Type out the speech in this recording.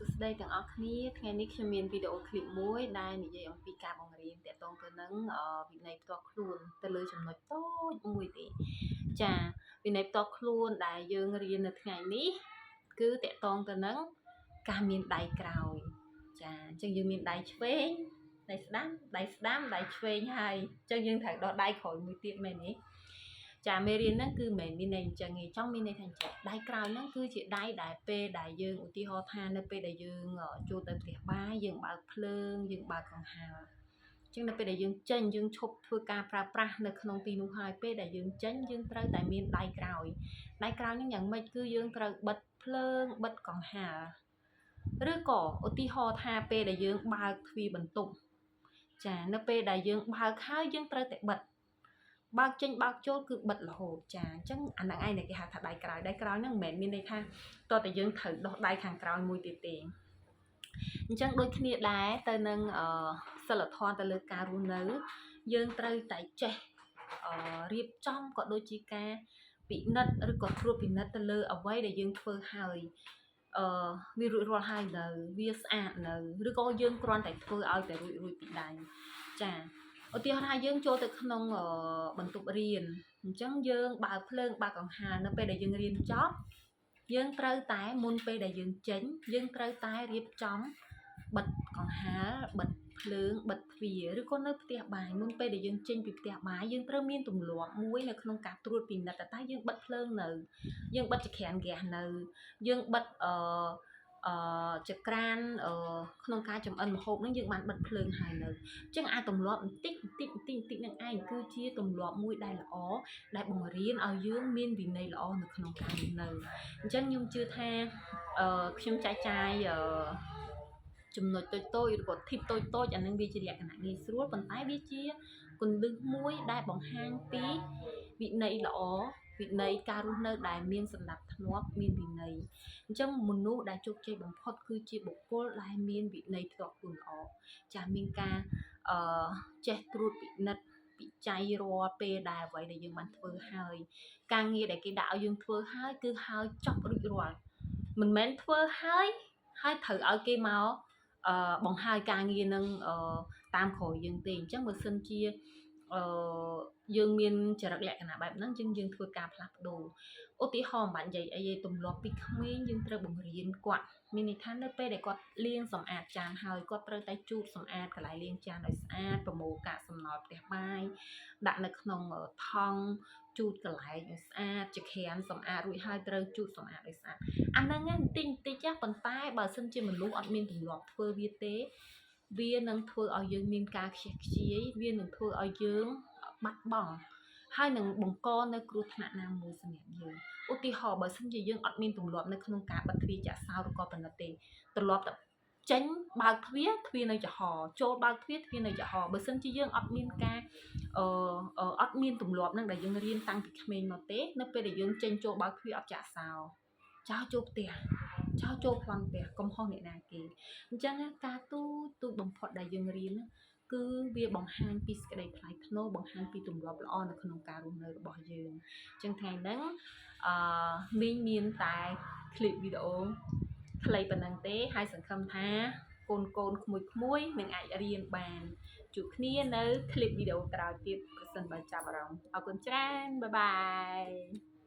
សួស្តីទាំងអស់គ្នាថ្ងៃនេះខ្ញុំមានវីដេអូឃ្លីបមួយដែលនិយាយអំពីការបង្រៀនតាក់ទងទៅនឹងវិន័យផ្ទាល់ខ្លួនទៅលើចំណុចតូចមួយទេចាវិន័យផ្ទាល់ខ្លួនដែលយើងរៀននៅថ្ងៃនេះគឺតាក់ទងទៅនឹងការមានដៃក្រោយចាអញ្ចឹងយើងមានដៃឆ្វេងដៃស្ដាំដៃឆ្វេងហើយអញ្ចឹងយើងត្រូវដោះដៃក្រោយមួយទៀតមែនទេចាមេរៀនហ្នឹងគឺមិនមានន័យអញ្ចឹងទេចង់មានន័យថាអញ្ចឹងដៃក្រោយហ្នឹងគឺជាដៃដែលពេលដែលយើងឧទាហរណ៍ថានៅពេលដែលយើងចូលទៅផ្ទះបាយយើងបើកភ្លើងយើងបើកកង្ហារអញ្ចឹងនៅពេលដែលយើងចេញយើងឈប់ធ្វើការប្រើប្រាស់នៅក្នុងទីនោះហើយពេលដែលយើងចេញយើងត្រូវតែមានដៃក្រោយហ្នឹងយ៉ាងម៉េចគឺយើងត្រូវបិទភ្លើងបិទកង្ហារឬក៏ឧទាហរណ៍ថាពេលដែលយើងបើកទ្វារបន្ទប់ចានៅពេលដែលយើងបើកហើយយើងត្រូវតែបិទបើកចេញបើកចូលគឺបិទរហូតចាអញ្ចឹងអាហ្នឹងឯងគេហៅថាដៃក្រោយហ្នឹងមិនមែនមានន័យថាតើតែយើងត្រូវដោះដៃខាងក្រោយមួយទៀតទេអញ្ចឹងដូចគ្នាដែរទៅនឹងសិលធម៌ទៅលើការរស់នៅយើងត្រូវតែចេះរៀបចំក៏ដូចជាការពិនិត្យឬក៏ត្រួតពិនិត្យទៅលើអ្វីដែលយើងធ្វើហើយវារួចរាល់ហើយនៅវាស្អាតនៅឬក៏យើងគ្រាន់តែធ្វើឲ្យតែរួចពីដៃចាឧទាហរណ៍ថាយើងចូលទៅក្នុងបន្ទប់រៀនអញ្ចឹងយើងបើកភ្លើងបើកកង្ហារនៅពេលដែលយើងរៀនចប់យើងត្រូវតែមុនពេលដែលយើងចេញយើងត្រូវតែរៀបចំបិទកង្ហារបិទភ្លើងបិទទ្វារឬក៏នៅផ្ទះបាយមុនពេលដែលយើងចេញពីផ្ទះបាយយើងត្រូវមានទម្លាប់មួយនៅក្នុងការត្រួតពិនិត្យតើយើងបិទភ្លើងនៅយើងបិទចក្រានហ្គាសនៅយើងបិទចក្រានក្នុងការចម្អិនម្ហូបហ្នឹងយើងបានបិទភ្លើងហើយនៅអញ្ចឹងអាចទម្លាប់បន្តិចនឹងឯងគឺជាទម្លាប់មួយដែលល្អដែលបង្រៀនឲ្យយើងមានវិន័យល្អនៅក្នុងការរស់នៅអញ្ចឹងខ្ញុំជឿថាខ្ញុំចែកចាយចំណុចតូចឬក៏ tip តូចអានឹងវាជាលក្ខណៈងាយស្រួលប៉ុន្តែវាជាគន្លឹះមួយដែលបង្ហាញពីវិន័យល្អវិន័យការរស់នៅដែលមានសណ្ដាប់ធ្នាប់មានវិន័យអញ្ចឹងមនុស្សដែលជោគជ័យបំផុតគឺជាបុគ្គលដែលមានវិន័យផ្ទាល់ខ្លួនល្អចាស់មានការចេះត្រួតពិនិត្យពិច័យរាល់ពេលដែលអ្វីដែលយើងបានធ្វើហើយការងារដែលគេដាក់ឲ្យយើងធ្វើហើយគឺហើយចប់រួចរាល់មិនមែនធ្វើហើយត្រូវឲ្យគេមកបង្ហើយការងារនឹងតាមក្រោយយើងទេអញ្ចឹងបើសិនជាយើងមានចរិតលក្ខណៈបែបហ្នឹងយើងធ្វើការផ្លាស់ប្ដូរឧទាហរណ៍មិនបាច់និយាយអីទេទម្លាប់ពីក្មេងយើងត្រូវបង្រៀនគាត់មានន័យថានៅពេលដែលគាត់លាងសម្អាតចានហើយគាត់ត្រូវតែជូតសម្អាតកន្លែងលាងចានឲ្យស្អាតប្រមូលកាកសំណល់ផ្ទះបាយដាក់នៅក្នុងថង់ជូតកន្លែងឲ្យស្អាតចក្រានសម្អាតរួចហើយត្រូវជូតសម្អាតឲ្យស្អាតអាហ្នឹងបន្តិចចាស់ប៉ុន្តែបើសិនជាមនុស្សអត់មានទម្លាប់ធ្វើវាទេវានឹងធ្វើឲ្យយើងមានការខ្ជះខ្ជាយវានឹងធ្វើឲ្យយើងបាត់បង់ហើយនឹងបង្កនៅគ្រោះថ្នាក់ណាមួយសម្រាប់យើងឧទាហរណ៍បើសិនជាយើងអត់មានទម្លាប់នៅក្នុងការបិទទ្វារចាក់សោឬក៏ប៉ុណ្ណឹងទេទម្លាប់តែចេញបើកទ្វារនៅចំហចូលបើកទ្វារនៅចំហបើសិនជាយើងអត់មានការអត់មានទម្លាប់នឹងដែលយើងរៀនតាំងពីក្មេងមកទេនៅពេលដែលយើងចេញចូលបើកទ្វារអត់ចាក់សោចោលចូលផ្ទះចោលចូលប្លង់ផ្ទះកុំហោះអ្នកណាគេអញ្ចឹងការទូបំផុតដែលយើងរៀនគឺវាបង្ហាញពីសេចក្តីថ្លៃថ្នូរបង្ហាញពីទម្លាប់ល្អនៅក្នុងការរស់នៅរបស់យើងអញ្ចឹងថ្ងៃហ្នឹងមីងមានតែคลิปវីដេអូខ្លីប៉ុណ្ណឹងទេហើយសង្ឃឹមថាកូនក្មួយនឹងអាចរៀនបានជួបគ្នានៅคลิปវីដេអូក្រោយទៀតប្រសិនបើចាប់អារម្មណ៍អរគុណច្រើនបាយបាយ